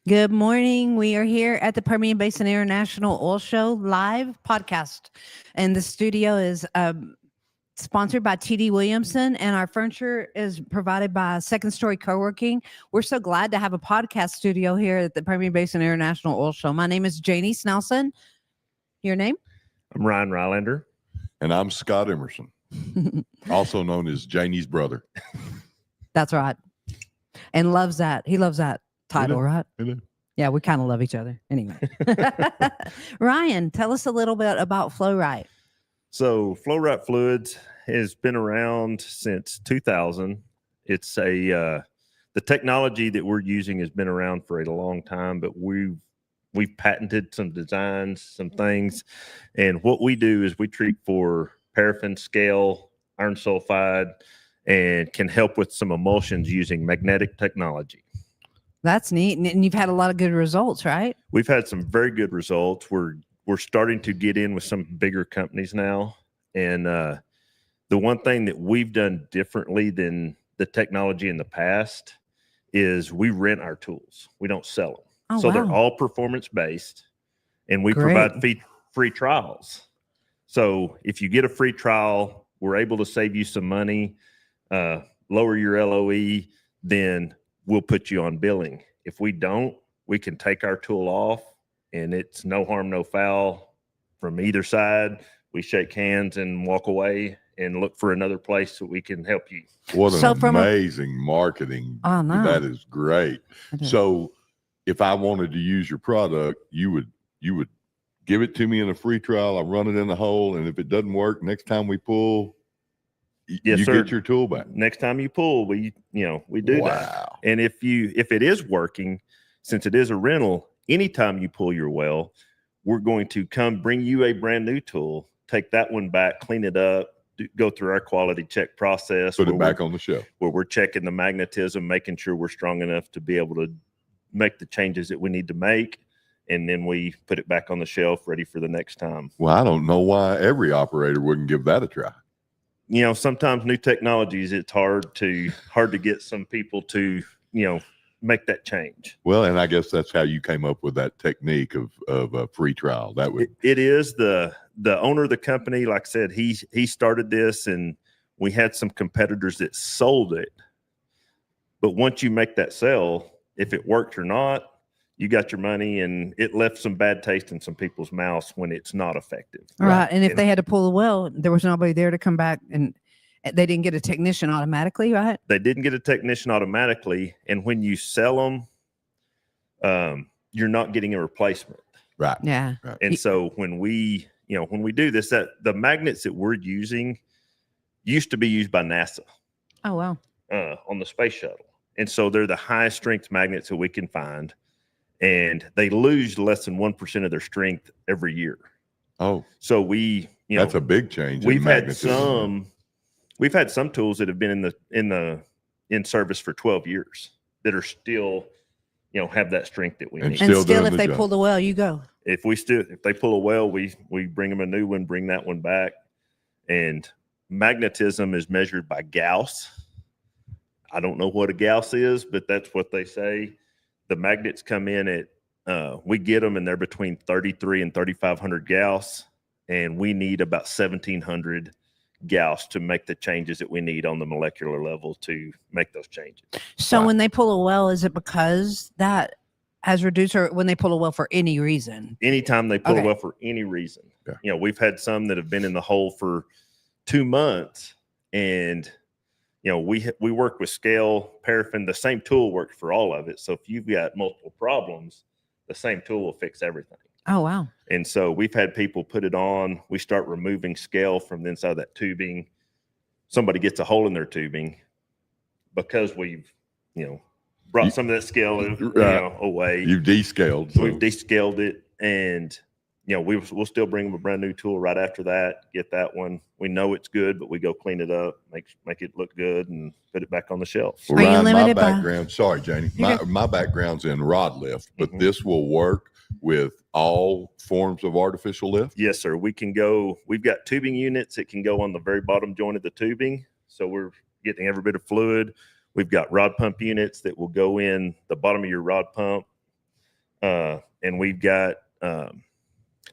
Good morning. We are here at the Permian Basin International Oil Show live podcast. And the studio is sponsored by TD Williamson, and our furniture is provided by Second Story Co-working. We're so glad to have a podcast studio here at the Permian Basin International Oil Show. My name is Janie Snelson. Your name? I'm Ryan Rylander. And I'm Scott Emerson, also known as Janie's brother. That's right. And loves that. He loves that title, right? Yeah, we kind of love each other. Anyway. Ryan, tell us a little bit about FLO-RITE. So FLO-RITE Fluids has been around since 2000. It's the technology that we're using has been around for a long time, but we've patented some designs, some things. And what we do is we treat for paraffin, scale, iron sulfide, and can help with some emulsions using magnetic technology. That's neat. And you've had a lot of good results, right? We've had some very good results. We're starting to get in with some bigger companies now. And the one thing that we've done differently than the technology in the past is we rent our tools. We don't sell them. Oh, so wow. They're all performance-based, and we Great. provide free trials. So if you get a free trial, we're able to save you some money, lower your LOE, then we'll put you on billing. If we don't, we can take our tool off, and it's no harm, no foul from either side. We shake hands and walk away and look for another place that we can help you. What an amazing marketing. Oh, no. That is great. So if I wanted to use your product, you would give it to me in a free trial. I run it in the hole, and if it doesn't work, next time we pull, yes, you sir. get your tool back. Next time you pull, we do Wow. that. And if it is working, since it is a rental, anytime you pull your well, we're going to come bring you a brand new tool, take that one back, clean it up, go through our quality check process. Put it back on the shelf. Where we're checking the magnetism, making sure we're strong enough to be able to make the changes that we need to make. And then we put it back on the shelf ready for the next time. Well, I don't know why every operator wouldn't give that a try. Sometimes new technologies, it's hard to get some people to, make that change. Well, and I guess that's how you came up with that technique of a free trial. That would it is the owner of the company. Like I said, he started this, and we had some competitors that sold it. But once you make that sale, if it worked or not, you got your money, and it left some bad taste in some people's mouths when it's not effective. Right. And if they had to pull the well, there was nobody there to come back, and they didn't get a technician automatically, right? They didn't get a technician automatically. And when you sell them, you're not getting a replacement. Right. Yeah. Right. And so when we do this, that the magnets that we're using used to be used by NASA. Oh, wow. On the space shuttle. And so they're the highest strength magnets that we can find. And they lose less than 1% of their strength every year. Oh, so that's a big change. We've had some tools that have been in service for 12 years that are still, have that strength that we need. And still if they pull the well, you go. If they pull a well, we bring them a new one, bring that one back. And magnetism is measured by Gauss. I don't know what a Gauss is, but that's what they say. The magnets come in at, we get them, and they're between 33 and 3,500 Gauss, and we need about 1,700 Gauss to make the changes that we need on the molecular level to make those changes. So when they pull a well, is it because that has reduced, or when they pull a well for any reason? Anytime they pull a well for any reason. Yeah. We've had some that have been in the hole for 2 months, and we work with scale, paraffin. The same tool works for all of it. So if you've got multiple problems, the same tool will fix everything. Oh, wow. And so we've had people put it on. We start removing scale from the inside of that tubing. Somebody gets a hole in their tubing because we've, brought some of that scale away. You've descaled. So we've descaled it, and we'll still bring them a brand new tool right after that. Get that one. We know it's good, but we go clean it up, make it look good, and put it back on the shelf. Well, Ryan, my background. Sorry, Janie. My background's in rod lift, but this will work with all forms of artificial lift. Yes, sir. We can go. We've got tubing units that can go on the very bottom joint of the tubing, so we're getting every bit of fluid. We've got rod pump units that will go in the bottom of your rod pump and we've got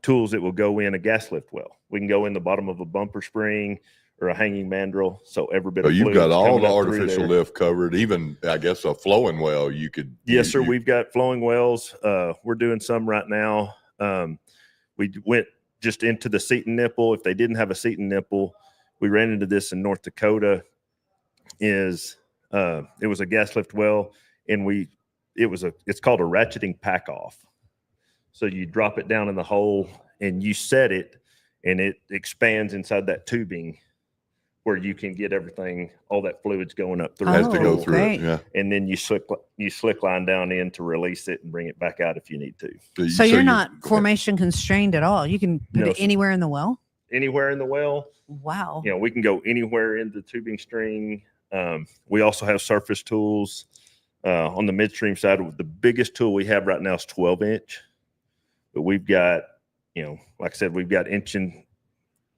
tools that will go in a gas lift well. We can go in the bottom of a bumper spring or a hanging mandrel. So every bit So of you've got fluid's all coming the up through artificial there. lift covered, even I guess a flowing well you could. Yes, sir. We've got flowing wells. We're doing some right now. We went just into the seat and nipple. If they didn't have a seat and nipple, we ran into this in North Dakota. It was a gas lift well, and it's called a ratcheting pack off. So you drop it down in the hole and you set it, and it expands inside that tubing where you can get everything, all that fluid's going up through. Has to go Oh, through great. it. Yeah. And then you slick line down in to release it and bring it back out if you need to. So you're not go ahead. formation constrained at all. You can put No, it sir. anywhere in the well. Anywhere in the well, Wow. we can go anywhere in the tubing string. We also have surface tools on the midstream side. The biggest tool we have right now is 12-inch, but we've got, like I said, we've got inch and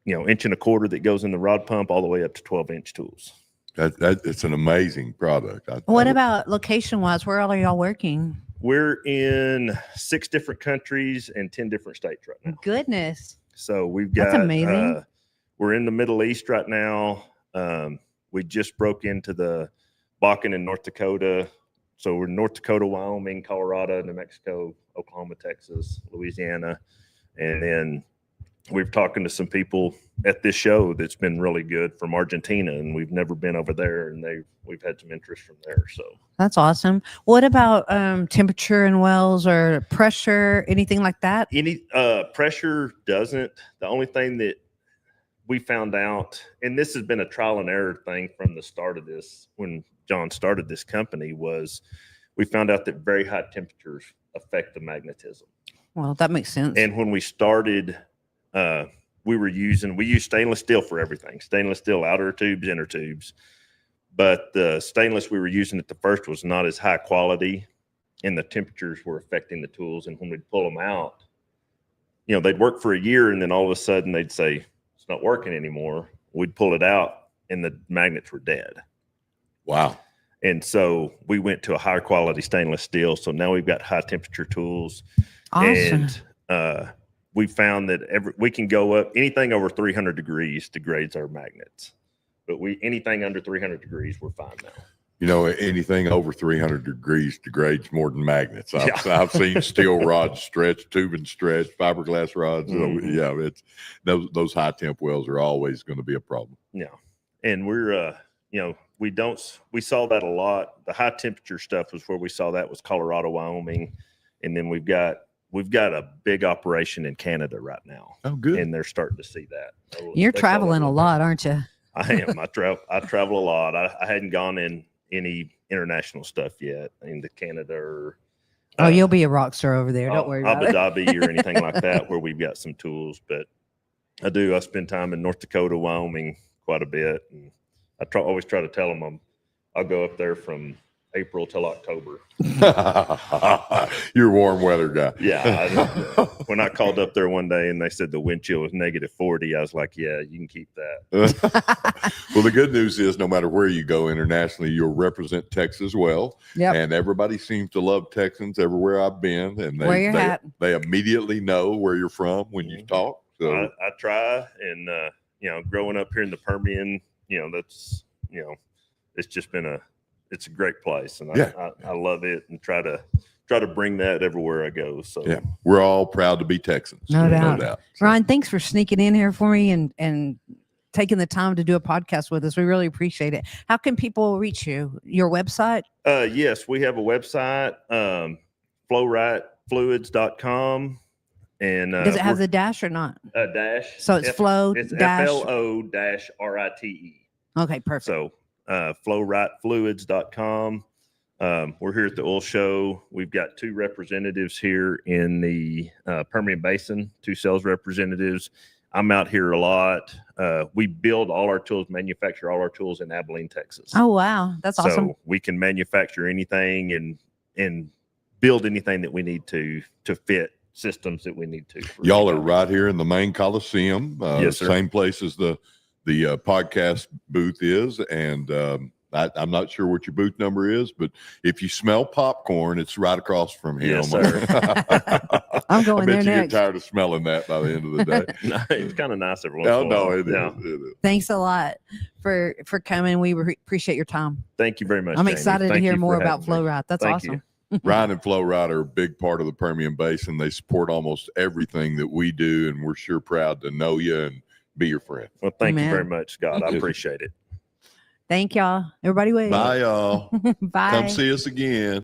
a quarter that goes in the rod pump all the way up to 12-inch tools. It's an amazing product. What about location wise? Where all are y'all working? We're in 6 different countries and 10 different states right now. Goodness. So we've got, That's amazing. We're in the Middle East right now. We just broke into the Bakken in North Dakota. So we're in North Dakota, Wyoming, Colorado, New Mexico, Oklahoma, Texas, Louisiana. And then we've talking to some people at this show that's been really good from Argentina, and we've never been over there, and we've had some interest from there. So That's awesome. What about temperature in wells or pressure, anything like that? any pressure doesn't. The only thing that we found out, and this has been a trial and error thing from the start of this, when John started this company, was we found out that very high temperatures affect the magnetism. Well, that makes sense. And when we started, we use stainless steel for everything. Stainless steel outer tubes, inner tubes. But the stainless we were using at the first was not as high quality, and the temperatures were affecting the tools. And when we'd pull them out, they'd work for a year, and then all of a sudden they'd say, it's not working anymore. We'd pull it out, and the magnets were dead. Wow. And so we went to a higher quality stainless steel. So now we've got high temperature tools. Awesome. And we found that we can go up anything over 300 degrees degrades our magnets, but anything under 300 degrees, we're fine now. Anything over 300 degrees degrades more than magnets. I've seen steel rods stretch, tubing stretch, fiberglass rods. Mhm. Yeah, it's those high temp wells are always going to be a problem. Yeah. And we're, we saw that a lot. The high temperature stuff was where we saw that was Colorado, Wyoming. And then we've got a big operation in Canada right now. Oh, good. And they're starting to see that. You're They saw traveling that. a lot, aren't you? I am. I travel a lot. I hadn't gone in any international stuff yet into Canada or. Oh, you'll be a rock star over there. Don't worry about Abu it. Dhabi or anything like that, where we've got some tools. But I spend time in North Dakota, Wyoming quite a bit. And I always try to tell them I'll go up there from April till October. You're a warm weather guy. Yeah. When I called up there one day and they said the wind chill was -40, I was like, yeah, you can keep that. Well, the good news is no matter where you go internationally, you'll represent Texas well. Yep. And everybody seems to love Texans everywhere I've been. And Wear your hat. they immediately know where you're from when you talk. So I try, and growing up here in the Permian, that's it's just been it's a great place, and I love it, and try to bring that everywhere I go. So yeah, we're all proud to be Texans. No doubt. So, Ryan, thanks for sneaking in here for me and taking the time to do a podcast with us. We really appreciate it. How can people reach you? Your website? Yes, we have a website, FLO-RITE And Does it have the dash or not? dash? So it's flow It's dash. FLO-RITE. Okay, perfect. So FLO-RITEfluids.com. We're here at the oil show. We've got 2 representatives here in the Permian Basin, 2 sales representatives. I'm out here a lot. We build all our tools, manufacture all our tools in Abilene, Texas. Oh, wow. That's awesome. So we can manufacture anything and build anything that we need to fit systems that we need to. y'all are right here in the main Coliseum. Yes, sir. Same place as the podcast booth is. And I'm not sure what your booth number is, but if you smell popcorn, it's right across from him. Yes, sir. I'm going I bet there you next. get tired of smelling that by the end of the day. No, it's kind of nice every once in a No, while. it is. Yeah. It is. Thanks a lot for coming. We appreciate your time. Thank you very much. I'm Jamie. excited to Thank hear you for more about having me. FLO-RITE. That's Thank awesome. you. Ryan and FLO-RITE are a big part of the Permian Basin. They support almost everything that we do, and we're sure proud to know you and be your friend. Well, thank you Amen. very much, Scott. I appreciate it. Thank y'all. Everybody wave. Bye, y'all. Bye. Come see us again.